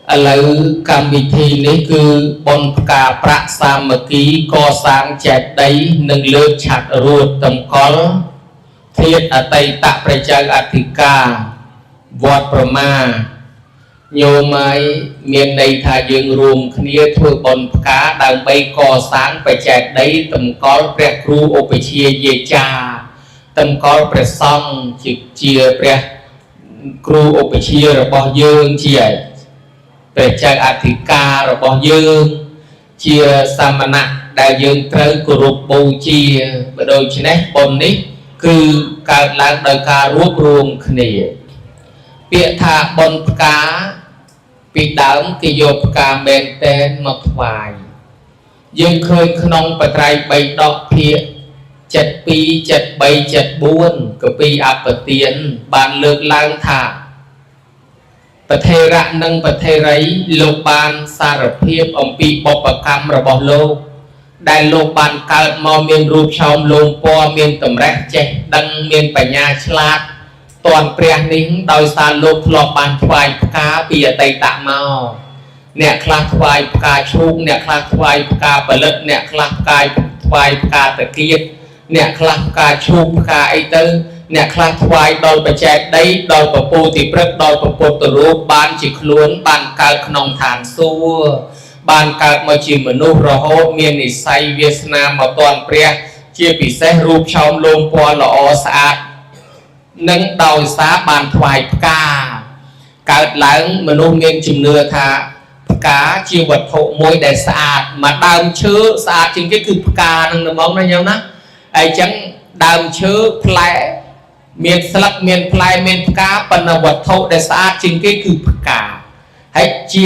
Lalu kami ini ke bonka praksamaki kosang jadai nenglek chat root temkol thiet atai tak prejag atika buat perma nyomai miền đây tha dương ruộng khnia thưa bonka đang bay kosang prejadai temkol pre kru opechia ye cha temkol pre song chia pre kru opechiaរបស់យើងជាព្រះចៅអធិការរបស់យើងជាសាមណៈដែលយើងត្រូវគោរពបូជាដូច្នេះបុណ្យនេះគឺកើតឡើងដោយការរួបរวมគ្នាពាក្យថាបុណ្យផ្កាពីដើមគេយកផ្កាមែនតែនមកថ្វាយយើងឃើញក្នុងបត្រៃ3ដកភាគ72 73 74កពីអបទានបានលើកឡើងថាប្រធេរៈនិងប្រធេរីលោកបានសារភាពអំពីបុព្វកម្មរបស់លោកដែលលោកបានកើតមកមានរូបឆោមលងពណ៌មានតម្រេះចេះដឹងមានបញ្ញាឆ្លាតតាន់ព្រះនេះដោយសារលោកធ្លាប់បានថ្វាយផ្កាពីអតីតមកអ្នកខ្លះថ្វាយផ្កាឈូកអ្នកខ្លះថ្វាយផ្កាផលិតអ្នកខ្លះថ្វាយផ្កាតាគៀបអ្នកខ្លះផ្កាឈូកផ្កាអីទៅអ្នកខ្លះថ្វាយដល់បច្ចេកដីដល់ពពោទីព្រឹកដល់ពុទ្ធរូបបានជាខ្លួនបានកើតក្នុងឋានសួគ៌បានកើតមកជាមនុស្សរហូតមាននិស្ស័យវាសនាមកទាន់ព្រះជាពិសេសរូបឆោមលងពណ៌ល្អស្អាតនិងដោយសារបានថ្វាយផ្កាកើតឡើងមនុស្សមានជំនឿថាផ្កាជាវត្ថុមួយដែលស្អាតមកដើមឈើស្អាតជាងគេគឺផ្កានឹងហ្មងណាញោមណាអញ្ចឹងដើមឈើផ្លែមានស្លឹកមានផ្លែមានផ្កាប៉ុន្តែវត្ថុដែលស្អាតជាងគេគឺផ្កាហើយជា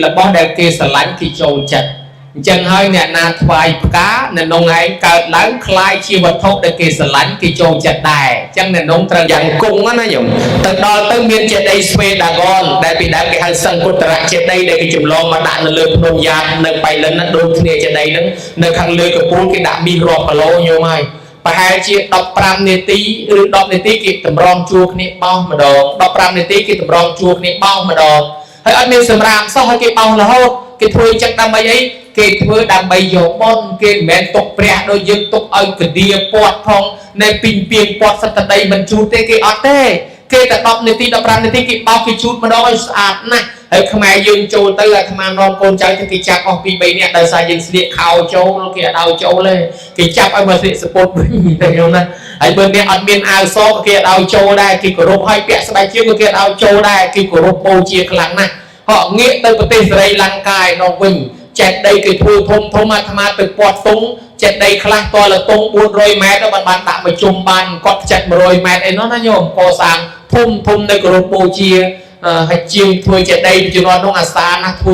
របស់ដែលគេស្រឡាញ់គេចូលចិត្តអញ្ចឹងហើយអ្នកណាថ្វាយផ្កានៅក្នុងឯងកើតឡើងคล้ายជាវត្ថុដែលគេស្រឡាញ់គេចូលចិត្តដែរអញ្ចឹងនៅក្នុងត្រូវយ៉ាងគង់ណាញោមទៅដល់ទៅមានចេតិយស្វេដាហ្គនដែលពីដើមគេហៅសង្គុត្តរៈចេតិយដែលគេចម្លងមកដាក់នៅលើភ្នំយ៉ាតនៅបៃលិនណាដូចគ្នាចេតិយហ្នឹងនៅខាងលើកពូលគេដាក់មីរាប់គីឡូញោមហើយប្រហែលជា15នាទីឬ10នាទីគេតម្រង់ជួរគ្នាបោសម្ដង15នាទីគេតម្រង់ជួរគ្នាបោសម្ដងហើយអត់មានសម្រាមសោះហើយគេបោសរហូតគេធ្វើចឹងដើម្បីអីគេធ្វើដើម្បីយកបុណ្យគេមិនមែនទុកព្រះដូចយើងទុកឲ្យកឌៀពាត់ផងនៅពីងពាងពាត់សត្វដីមិនជូតទេគេអត់ទេគេតែ10នាទី15នាទីគេបោសគេជូតម្ដងឲ្យស្អាតណាស់ហើយខ្មែរយើងចូលទៅអាត្មានាំកូនចៅទៅគេចាប់អស់ពី3នាក់ដោយសារយើងស្លៀកខោចូលគេអត់ឲ្យចូលទេគេចាប់ឲ្យមកស្លៀកសពុតវិញតែយល់ណាហើយបើអ្នកអត់មានអាវសក៏គេអត់ឲ្យចូលដែរគេគោរពឲ្យពាក់ស្បែកជើងក៏គេអត់ឲ្យចូលដែរគេគោរពបូជាខ្លាំងណាស់ហោះងាកទៅប្រទេសសេរីលង្កាឯនោះវិញចេតិយគេធ្វើធំអាត្មាទៅពាត់ទុងចេតិយខ្លះតលទុង400ម៉ែត្របានដាក់មកជុំបានគាត់ចិត្ត100ម៉ែត្រអីនោះណាញោមកសាងធំនៅគោរពបូជាហើយជាងធ្វើចេតិយជំនាន់នោះអាសាណាធ្វើ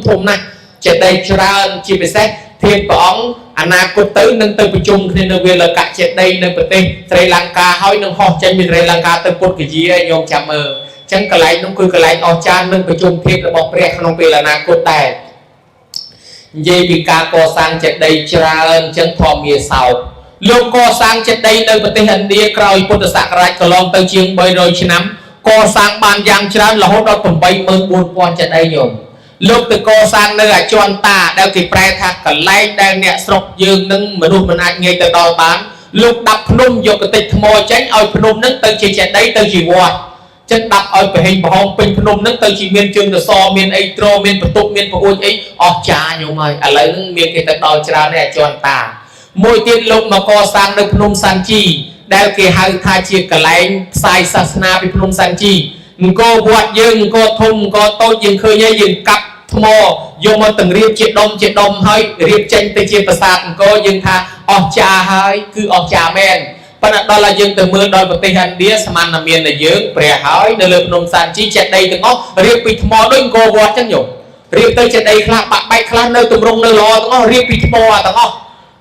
ធំណាស់ចេតិយច្រើនជាពិសេសធានព្រះអង្គអនាគតទៅនឹងទៅប្រជុំគ្នានៅវាលកៈចេតិយនៅប្រទេសស្រីលង្កាហើយនឹងហោះចេញពីស្រីលង្កាទៅពុទ្ធគយាញោមចាំមើលអញ្ចឹងកន្លែងនោះគឺកន្លែងអស្ចារ្យនឹងប្រជុំធាតុរបស់ព្រះក្នុងពេលអនាគតដែរនិយាយពីការកសាងចេតិយច្រើនអញ្ចឹងធម្មមាសោតលោកកសាងចេតិយនៅប្រទេសឥណ្ឌាក្រោយពុទ្ធសករាជកន្លងទៅជាង300ឆ្នាំកសាងបានយ៉ាងច្រើនរហូតដល់ 84000 ចេតិយញោមលោកទៅកសាងនៅអជន្តាដែលគេប្រែថាកន្លែងដែលអ្នកស្រុកយើងនឹងមនុស្សមិនអាចងាយទៅដល់បានលោកដាក់ភ្នំយកកតិចថ្មចេញឲ្យភ្នំនឹងទៅជាចេតិយទៅជាវត្តចឹងដាក់ឲ្យប្រហែងប្រហោងពេញភ្នំនឹងទៅជាមានជើងកសមានអីត្រមានបន្ទប់មានប្អួយអីអស់ចាញោមហើយឥឡូវនឹងមានគេទៅដល់ច្រើនទេអជន្តាមួយទៀតលោកមកកសាងនៅភ្នំសាន់ជីដែលគេហៅថាជាកន្លែងផ្សាយសាសនាពីភ្នំសាន់ជីអង្គរវត្តយើងអង្គរធំអង្គរតូចយើងឃើញហើយយើងកាប់ថ្មយកមកទាំងរៀបជាដុំហើយរៀបចេញទៅជាប្រាសាទអង្គរយើងថាអស្ចារ្យហើយគឺអស្ចារ្យមែនប៉ុន្តែដល់យើងទៅមើលដល់ប្រទេសឥណ្ឌាសមានតែមានតែយើងព្រះហើយនៅលើភ្នំសាន់ជីចេតិយទាំងអស់រៀបពីថ្មដូចអង្គរវត្តចឹងញោមរៀបទៅចេតិយខ្លះបាក់បែកខ្លះនៅទម្រង់នៅល្អទាំងអស់រៀបពីថ្មទាំងអស់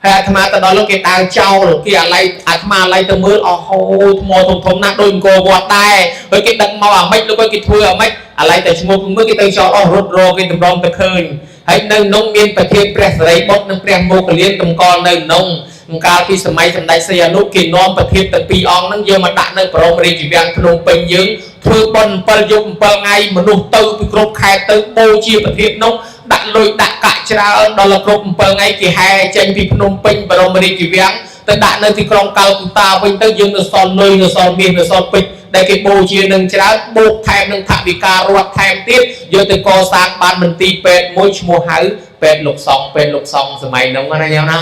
ហើយអាត្មាទៅដល់លោកគេដើរចោលគេអាឡ័យអាត្មាអាឡ័យទៅមើលអស់ហូរថ្មធំណាស់ដូចអង្គរវត្តដែរហើយគេដឹកមកអាម៉េចលោកគេធ្វើអាម៉េចអាឡ័យតែឈ្មោះមើលគេទៅចោលអស់រត់រគេតម្រង់ទៅឃើញហើយនៅក្នុងមានប្រធានព្រះសិរីបុត្រនិងព្រះមោគលានតម្កល់នៅក្នុង កាលពីសម័យសម្ដេចសីហនុគេនាំប្រធានទាំងពីរអង្គហ្នឹងយកមកដាក់នៅបរមរាជវាំងភ្នំពេញយើងធ្វើបុណ្យ7យប់7ថ្ងៃមនុស្សទៅពីគ្រប់ខេត្តទៅបូជាប្រធាននោះដាក់លុយដាក់កាក់ច្រើនដល់គ្រប់7ថ្ងៃគេហែចេញពីភ្នំពេញបរមរាជវាំងទៅដាក់នៅទីក្រុងកែលគូតាវិញទៅយើងនៅសល់លុយនៅសល់មាសនៅសល់ពេជ្រដែលគេបូជានឹងច្រើនបូកថែមនឹងថវិការដ្ឋថែមទៀតយកទៅកសាងបានមន្ទីរពេទ្យមួយឈ្មោះហៅពេទ្យលោកសង្ឃសម័យនោះណាញោមណា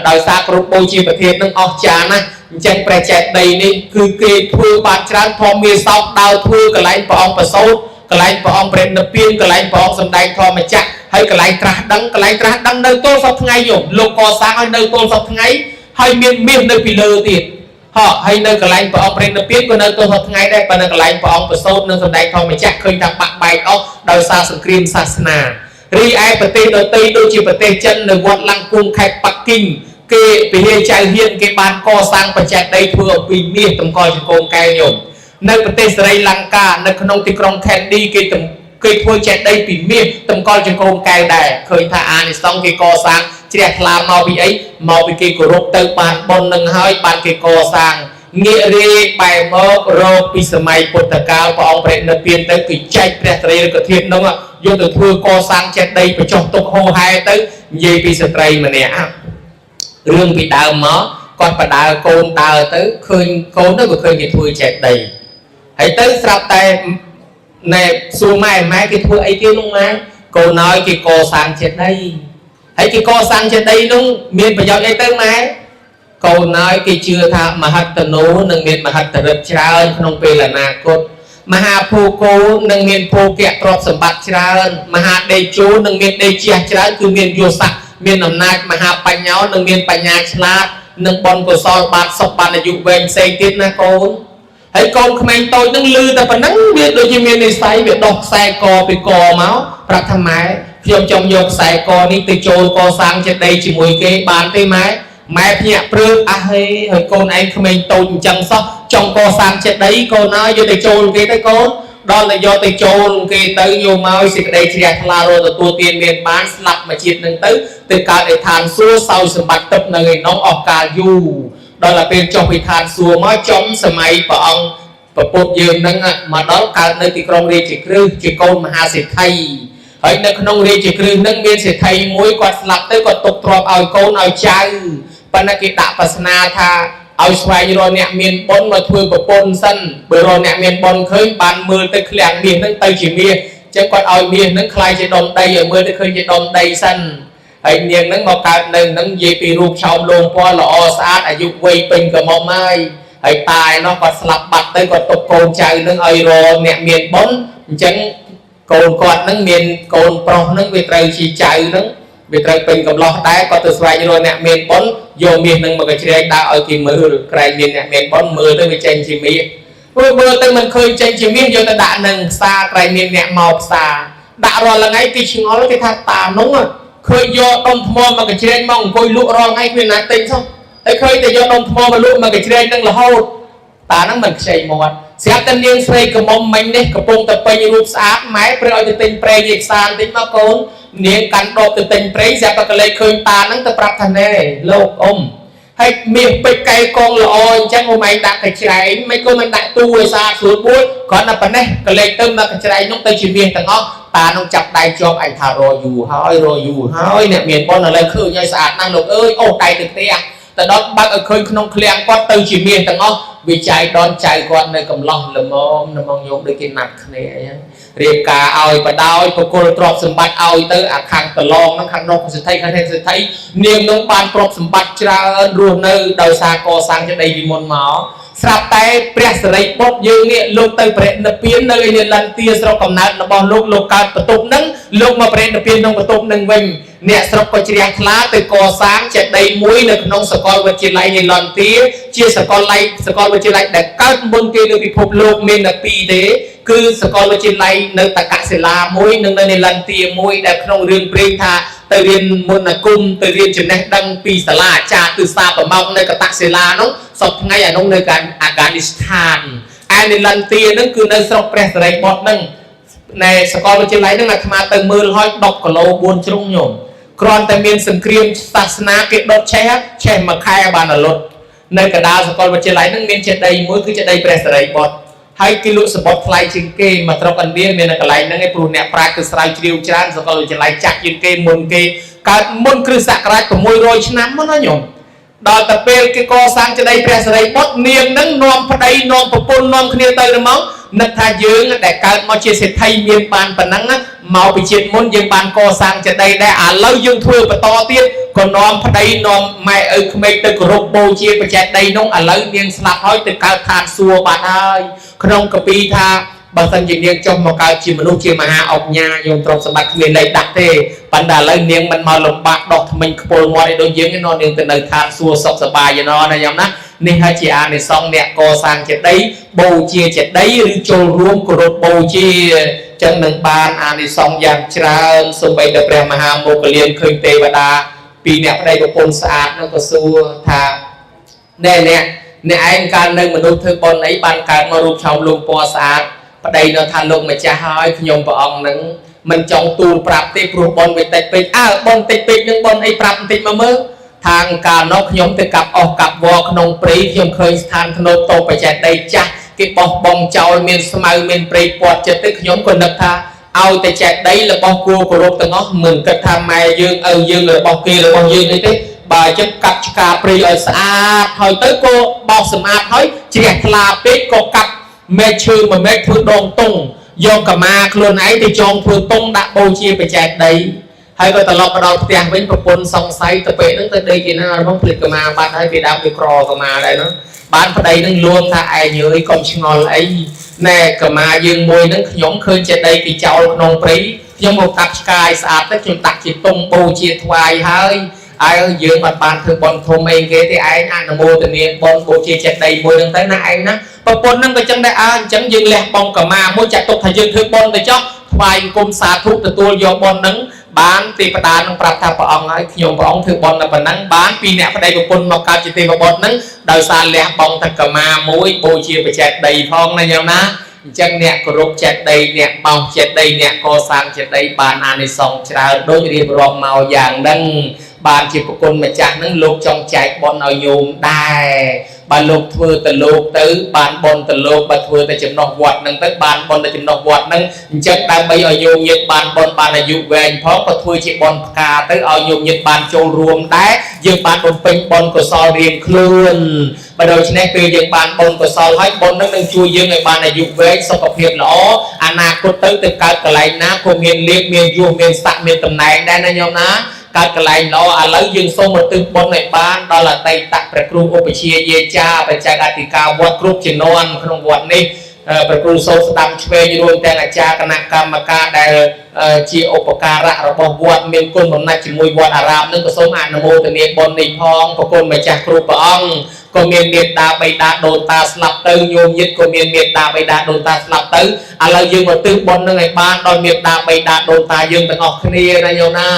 ដោយសារគ្រប់បូជាប្រធាននឹងអស់ចាណាអញ្ចឹងព្រះចេតិយនេះគឺគេធ្វើបានច្រើនធម្មមានសោកដើរធ្វើកន្លែងព្រះអង្គប្រសូតកន្លែងព្រះអង្គព្រះនិព្វានកន្លែងព្រះអង្គសម្ដែងធម្មចក្រហើយកន្លែងត្រាស់ដឹងនៅទល់សពថ្ងៃយោលោកកសាងឲ្យនៅទល់សពថ្ងៃហើយមានមាសនៅពីលើទៀតហើយនៅកន្លែងព្រះអង្គព្រះនិព្វានក៏នៅទល់សពថ្ងៃដែរប៉ុន្តែកន្លែងព្រះអង្គប្រសូតនិងសម្ដែងធម្មចក្រឃើញថាបាក់បែកអស់ដោយសារសង្គ្រាមសាសនារីឯប្រទេសដទៃដូចជាប្រទេសចិននៅវត្តឡាំងគួងខេត្តប៉ាក់គីងគេពហិចៅហ៊ានគេបានកសាងបច្ចេកដីធ្វើអំពីមាសតម្កល់ចង្គង់កែញោមនៅប្រទេសសេរីលង្កានៅក្នុងទីក្រុងខេនឌីគេធ្វើចេតិយពីមាសតម្កល់ចង្គង់កែដែរឃើញថាអានិសង្ឃគេកសាងជ្រះថ្លាមកពីអីមកពីគេគោរពទៅបានបុណ្យនឹងហើយបានគេកសាងងាករាយបែរមករកពីសម័យពុទ្ធកាលព្រះអង្គព្រះនិព្វានទៅគឺចែកព្រះត្រីរកធាតុនោះយកទៅធ្វើកសាងចេតិយបញ្ចុះទុកហោហែទៅនិយាយពីស្ត្រីម្នាក់រឿងពីដើមមកគាត់បដើកូនដើរទៅឃើញកូនទៅក៏ឃើញគេធ្វើចេតិយហើយទៅស្រាប់តែណែសួរម៉ែគេធ្វើអីគេនោះម៉ែកូនឲ្យគេកសាងចេតិយហើយគេកសាងចេតិយនោះមានប្រយោជន៍អីទៅម៉ែកូនឲ្យគេជឿថាមហិតនូនឹងមានមហិទ្ធិឫទ្ធិច្រើនក្នុងពេលអនាគតមហាភូកោនឹងមានភោគៈទ្រព្យសម្បត្តិច្រើនមហាដេជោនឹងមានដេជះច្រើនគឺមានយសស័ក្តិមានអំណាចមហាបញ្ញោនឹងមានបញ្ញាឆ្លាតនឹងបុណ្យកុសលបាត់សុខបានអាយុវែងផ្សេងទៀតណាកូនហើយកូនក្មេងតូចនឹងលឺតែប៉ុណ្ណឹងវាដូចជាមាននិស្ស័យវាដោះខ្សែកពីកមកប្រាប់ថាម៉ែខ្ញុំចង់យកខ្សែកនេះទៅចូលកសាងចេតិយជាមួយគេបានទេម៉ែភ្ញាក់ព្រឹកអះហេហើយកូនឯងក្មេងតូចអញ្ចឹងសោះចង់កសាងចេតិយកូនឲ្យយកទៅចូលគេទៅកូនដល់តែយកទៅចូលគេទៅយកមកសេចក្តីជ្រះថ្លារកទទួលទានមានបានស្លាប់មួយជាតិនឹងទៅកើតឯឋានសួគ៌សោយសម្បត្តិទឹកនៅឯនោះអស់កាលយូរដល់តែពេលចុះពីឋានសួគ៌មកចំសម័យព្រះអង្គប្រពុតយើងនឹងមកដល់កើតនៅទីក្រុងរាជក្រឹសជាកូនមហាសេដ្ឋីហើយនៅក្នុងរាជក្រឹសនឹងមានសេដ្ឋីមួយគាត់ស្លាប់ទៅគាត់ទុកទ្រព្យឲ្យកូនឲ្យចៅប៉ុន្តែគេដាក់ប្រស្នាថាឲ្យស្វែងរកអ្នកមានបុណ្យមកធ្វើប្រពន្ធសិនបើរកអ្នកមានបុណ្យឃើញបានមើលទៅឃ្លាំងមាសនឹងទៅជាមាសចឹងគាត់ឲ្យមាសនឹងខ្លាយជាដុំដីឲ្យមើលទៅឃើញជាដុំដីសិនហើយនាងនឹងមកកើតនៅនឹងនិយាយពីរូបឆោមលោងពណ៌ល្អស្អាតអាយុវ័យពេញកមុំហើយតាឯនោះគាត់ស្លាប់បាត់ទៅគាត់ទុកកូនចៅនឹងឲ្យរកអ្នកមានបុណ្យអញ្ចឹងកូនគាត់នឹងមានកូនប្រុសនឹងវាត្រូវជាចៅនឹងវាត្រូវពេញកំឡោះដែរគាត់ទៅស្វែងរកអ្នកមានបុណ្យយកមាសនឹងមកកជ្រែកដាក់ឲ្យគេមើលក្រែងមានអ្នកមានបុណ្យមើលទៅវាចេញជាមាសមើលទៅមិនឃើញចេញជាមាសយកទៅដាក់នឹងផ្សារក្រែងមានអ្នកមកផ្សារដាក់រាល់ថ្ងៃគេឆ្ងល់គេថាតានោះឃើញយកដុំថ្មមកកជ្រែកមកអង្គុយលក់រាល់ថ្ងៃគ្មានណាទិញសោះហើយឃើញតែយកដុំថ្មមកលក់មកកជ្រែកនឹងរហូតតាហ្នឹងមិនខ្ចីមាត់ស្រាប់តែនាងស្រីកមុំមិញនេះកំពុងតែពេញរូបស្អាតម៉ែព្រឹកឲ្យទៅទិញប្រេងឯកសារទិញមកកូននាងកាន់ដបទៅទិញប្រេងស្រាប់តែកលេចឃើញតាហ្នឹងទៅប្រាប់ថាណែលោកអ៊ំហើយមាសពេជ្រកែកងល្អអញ្ចឹងអ៊ំឯងដាក់កញ្ច្រែងមិនក៏មិនដាក់ទូឲ្យស្អាតស្រួលពួយគ្រាន់តែប៉ុណ្ណេះកលេចទៅមកកញ្ច្រែងនោះទៅជាមាសទាំងអស់តានោះចាប់ដៃជាប់ឯងថារយូរហើយអ្នកមានបុណ្យឥឡូវឃើញឲ្យស្អាតណាស់លោកអើយអូដៃទៅផ្ទះតែដល់បើកឲ្យឃើញក្នុងឃ្លាំងគាត់ទៅជាមាសទាំងអស់វាចៃដនចៅគាត់នៅកំឡោះល្មមញោមដូចគេណាត់គ្នាអីហ្នឹងរៀបការឲ្យបដោយបកុលទ្រព្យសម្បត្តិឲ្យទៅអាខាងកឡងហ្នឹងខាងនោះសេដ្ឋីខាងនេះសេដ្ឋីនាងនឹងបានទ្រព្យសម្បត្តិច្រើនរស់នៅដោយសារកសាងចេតិយពីមុនមកស្រាប់តែព្រះសិរីបុត្រយើងនេះលោកទៅប្រនិព្វាននៅឯនិលន្ទាស្រុកកំណើតរបស់លោកកើតបន្ទប់ហ្នឹងលោកមកប្រនិព្វានក្នុងបន្ទប់ហ្នឹងវិញអ្នកស្រុកក៏ជ្រះថ្លាទៅកសាងចេតិយមួយនៅក្នុងសាកលវិទ្យាល័យនិលន្ទាជាសាកលវិទ្យាល័យដែលកើតមុនគេលើពិភពលោកមានតែពីរទេគឺសាកលវិទ្យាល័យនៅតកសិលាមួយនិងនៅនិលន្ទាមួយដែលក្នុងរឿងព្រេងថាទៅរៀនមុនគុំទៅរៀនចំណេះដឹងពីសាលាអាចារ្យគឺសាប្រម៉ោងនៅកតសិលានោះសពថ្ងៃអានោះនៅអាហ្គានីស្ថានឯនិលន្ទានឹងគឺនៅស្រុកព្រះសិរីបុត្រនឹងនៃសាកលវិទ្យាល័យនឹងអាត្មាទៅមើលហើយ10គីឡូ4ជ្រុងញោម គ្រាន់តែមានសង្គ្រាមសាសនាគេដុតឆេះមួយខែបានរលត់នៅកណ្ដាលសាកលវិទ្យាល័យនឹងមានចេតិយមួយគឺចេតិយព្រះសិរីបុត្រហើយគេលក់សម្បត្តិថ្លៃជាងគេមកស្រុកឥណ្ឌាមានកន្លែងហ្នឹងឯងព្រោះអ្នកប្រាជ្ញគឺស្រាវជ្រាវច្រើនសាកលវិទ្យាល័យចាក់ជាងគេមុនគេកើតមុនគ្រិស្តសករាជ600ឆ្នាំមុនណាញោមដល់តែពេលគេកសាងចេតិយព្រះសិរីបុត្រនាងហ្នឹងនាំប្តីនាំប្រពន្ធនាំគ្នាទៅមកនឹកថាយើងដែលកើតមកជាសេដ្ឋីមានបានប៉ុណ្ណឹងមកពីជាតិមុនយើងបានកសាងចេតិយដែរឥឡូវយើងធ្វើបន្តទៀតក៏នាំប្តីនាំម៉ែឪក្មេកទៅគោរពបូជាបច្ចេកដីនោះឥឡូវនាងស្លាប់ហើយទៅកើតឋានសួគ៌បានហើយក្នុងកពីថាបើសិនជានាងចុះមកកើតជាមនុស្សជាមហាអញ្ញាយើងទ្រព្យសម្បត្តិគ្មានលេខដាក់ទេប៉ុន្តែឥឡូវនាងមិនមកលំបាកដោះថ្មិញខ្ពុលមាត់ឲ្យដូចយើងទេនាងទៅនៅឋានសួគ៌សុខសប្បាយណាញោមណានេះហើយជាអានិសង្សអ្នកកសាងចេតិយបូជាចេតិយឬចូលរួមគោរពបូជាចឹងនឹងបានអានិសង្សយ៉ាងច្រើនសូម្បីតែព្រះមហាមុគលានឃើញទេវតាពីអ្នកប្តីប្រពន្ធស្អាតនោះក៏សួរថាអ្នកឯងកើតនៅមនុស្សធ្វើបុណ្យអីបានកើតមករូបឆោមលងពណ៌ស្អាតប្តីនៅថាលោកម្ចាស់ហើយខ្ញុំព្រះអង្គនឹងមិនចង់ទូលប្រាប់ទេព្រោះបុណ្យវាតិចពេកបុណ្យតិចពេកនឹងបុណ្យអីប្រាប់បន្តិចមកមើលខាងកាលនោះខ្ញុំទៅកាប់អស់កាប់វក្នុងព្រៃខ្ញុំឃើញស្ថានធ្នោតតូបបច្ចេកដីចាស់គេបោះបង់ចោលមានស្មៅមានព្រៃពាត់ចិត្តទៅខ្ញុំក៏នឹកថាឲ្យតែចេតិយរបស់គួរគោរពទាំងអស់មិនគិតថាម៉ែយើងឪយើងរបស់គេរបស់យើងនេះទេបើចិត្តកាប់ឆ្កាព្រៃឲ្យស្អាតហើយទៅក៏បោសសម្អាតហើយជ្រះថ្លាពេកក៏កាប់មែកឈើមួយមែកធ្វើដងតុងយកកាមាខ្លួនឯងទៅចងធ្វើតុងដាក់បូជាបច្ចេកដីហើយក៏ត្រឡប់មកដល់ផ្ទះវិញប្រពន្ធសង្ស័យទៅពេលហ្នឹងទៅដេកជាណារបស់ភ្លេចកាមាបាត់ហើយពីដើមវាក្រកាមាដែរនោះបានប្តីនឹងលួងថាឯងអើយកុំឆ្ងល់អីណែកាមាយើងមួយហ្នឹងខ្ញុំឃើញចេតិយគេចោលក្នុងព្រៃខ្ញុំមកកាប់ឆ្កាយស្អាតទៅខ្ញុំដាក់ជាតុងបូជាថ្វាយហើយយើងអត់បានធ្វើបុណ្យធំអីគេទេឯងអនុមោទនាបុណ្យបូជាចេតិយមួយហ្នឹងទៅណាឯងណាប្រពន្ធហ្នឹងក៏ចឹងដែរអញ្ចឹងយើងលះបង់កាមាមួយចាត់ទុកថាយើងធ្វើបុណ្យទៅចោះថ្វាយគុំសាធុទទួលយកបុណ្យហ្នឹងបានទេវតានឹងប្រាប់ថាព្រះអង្គហើយខ្ញុំព្រះអង្គធ្វើបុណ្យតែប៉ុណ្ណឹងបានពីអ្នកប្តីប្រពន្ធមកកើតជាទេវបុត្រហ្នឹងដោយសារលះបង់តែកាមាមួយបូជាបច្ចេកដីផងណាញោមណាអញ្ចឹងអ្នកគោរពចេតិយអ្នកបោសចេតិយអ្នកកសាងចេតិយបានអានិសង្សច្រើនដូចរៀបរាប់មកយ៉ាងហ្នឹងបានជាប្រគុណម្ចាស់ហ្នឹងលោកចង់ចែកបុណ្យឲ្យញោមដែរបើលោកធ្វើទៅលោកទៅបានបុណ្យទៅលោកបើធ្វើទៅចំណោះវត្តហ្នឹងទៅបានបុណ្យទៅចំណោះវត្តហ្នឹងអញ្ចឹងដើម្បីឲ្យញោមញាតិបានបុណ្យបានអាយុវែងផងក៏ធ្វើជាបុណ្យផ្កាទៅឲ្យញោមញាតិបានចូលរួមដែរយើងបានបំពេញបុណ្យកុសលរៀងខ្លួនបើដូច្នេះពេលយើងបានបុណ្យកុសលហើយបុណ្យហ្នឹងនឹងជួយយើងឲ្យបានអាយុវែងសុខភាពល្អអនាគតទៅកើតកន្លែងណាក៏មានលៀបមានយសមានស័ក្តិមានតំណែងដែរណាញោមណាកើតកន្លែងល្អឥឡូវយើងសូមមកទិញបុណ្យឲ្យបានដល់អតីតព្រះគ្រូឧបជាយាចាបច្ចេកអធិការវត្តគ្រប់ជំនាន់ក្នុងវត្តនេះព្រះគ្រូសូមស្ដាប់ឆ្វេងរួមទាំងអាចារ្យគណៈកម្មការដែលជាឧបការៈរបស់វត្តមានគុណបំណាច់ជាមួយវត្តអារាមនឹងក៏សូមអនុមោទនាបុណ្យនេះផងប្រគុណម្ចាស់គ្រូព្រះអង្គក៏មានមេត្តាបិតាដូនតាស្លាប់ទៅញោមញាតិក៏មានមេត្តាបិតាដូនតាស្លាប់ទៅឥឡូវយើងមកទិញបុណ្យនឹងឲ្យបានដល់មេត្តាបិតាដូនតាយើងទាំងអស់គ្នាណាញោមណា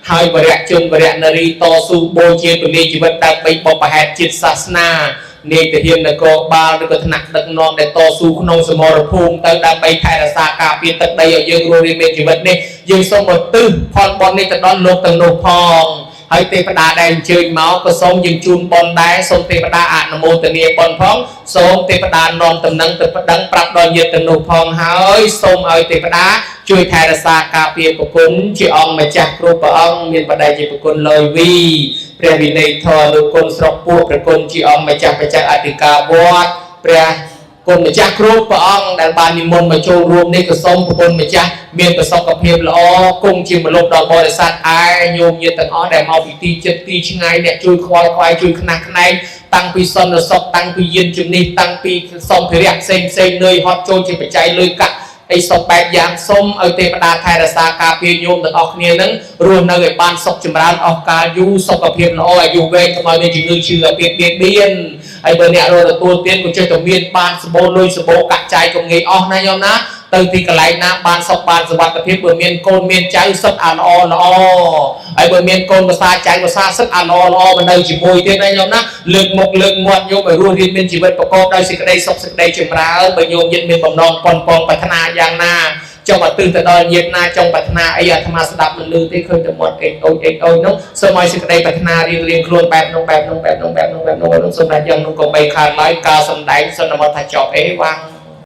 ហើយវរៈជនវរៈនារីតស៊ូបូជាពលីជីវិតដើម្បីបបហេតុជាតិសាសនានាយទាហាននគរបាលឬក៏ថ្នាក់ដឹកនាំដែលតស៊ូក្នុងសមរភូមិទៅដើម្បីថែរក្សាការពារទឹកដីឲ្យយើងរស់រានមានជីវិតនេះយើងសូមឧទ្ទិសផលបុណ្យនេះទៅដល់លោកទាំងនោះផងហើយទេវតាដែលអញ្ជើញមកក៏សូមយើងជូនបុណ្យដែរសូមទេវតាអនុមោទនាបុណ្យផងសូមទេវតានាំតំណែងទៅប្តឹងប្រាប់ដល់ញាតិទាំងនោះផងហើយសូមឲ្យទេវតាជួយថែរក្សាការពារប្រគុណជាអង្គម្ចាស់គ្រប់ព្រះអង្គមានបដិជាប្រគុណលយវីព្រះវិន័យធម៌លោកគុណស្រុកពោះប្រគុណជាអង្គម្ចាស់បច្ចេកអធិការវត្តព្រះគុណម្ចាស់គ្រប់ព្រះអង្គដែលបាននិមន្តមកចូលរួមនេះក៏សូមប្រគុណម្ចាស់មានប្រសុខភាពល្អគង់ជាមលុបដល់បរិស័ទឯញោមញាតិទាំងអស់ដែលមកពីទីជិតទីឆ្ងាយអ្នកជួយខ្វល់ខ្វាយជួយខ្នះខ្នែងតាំងពីសន្តិសុខតាំងពីយានជំនិះតាំងពីសម្ភារៈផ្សេងនឿយហត់ចូលជាបច្ច័យលុយកាក់អីសពបែបយ៉ាងសូមឲ្យទេវតាថែរក្សាការពារញោមទាំងអស់គ្នានឹងរស់នៅឲ្យបានសុខចម្រើនអស់កាលយូរសុខភាពល្អអាយុវែងកុំឲ្យមានជំងឺឈឺអាពាហ៍បៀតបៀនហើយបើអ្នករត់ទទួលទានក៏ចេះតែមានបានសម្បូរលុយសម្បូរកាក់ចាយកុំងាយអស់ណាញោមណាទៅទីកន្លែងណាបានសុខបានសុវត្ថិភាពបើមានកូនមានចៅសុខអាល្អហើយបើមានកូនភាសាចៅភាសាសុខអាល្អមកនៅជាមួយទៀតណាញោមណាលើកមុខលើកមាត់ញោមឲ្យរស់រានមានជីវិតប្រកបដោយសេចក្តីសុខសេចក្តីចម្រើនបើញោមយិតមានបំណងប៉ុនប៉ងប្រាថ្នាយ៉ាងណា trong mà từ từ đó nhiệt na trong bạch na ấy à tham gia đạp mình lưu tới khơi từ một cái ôi nó sau mọi sự đây bạch na riêng luôn bẹp nông bẹp nông bẹp nông bẹp nông bẹp nông bẹp nông xong là dân nông còn bay khai lái cao xong đánh xong là một thạch chọc ấy vang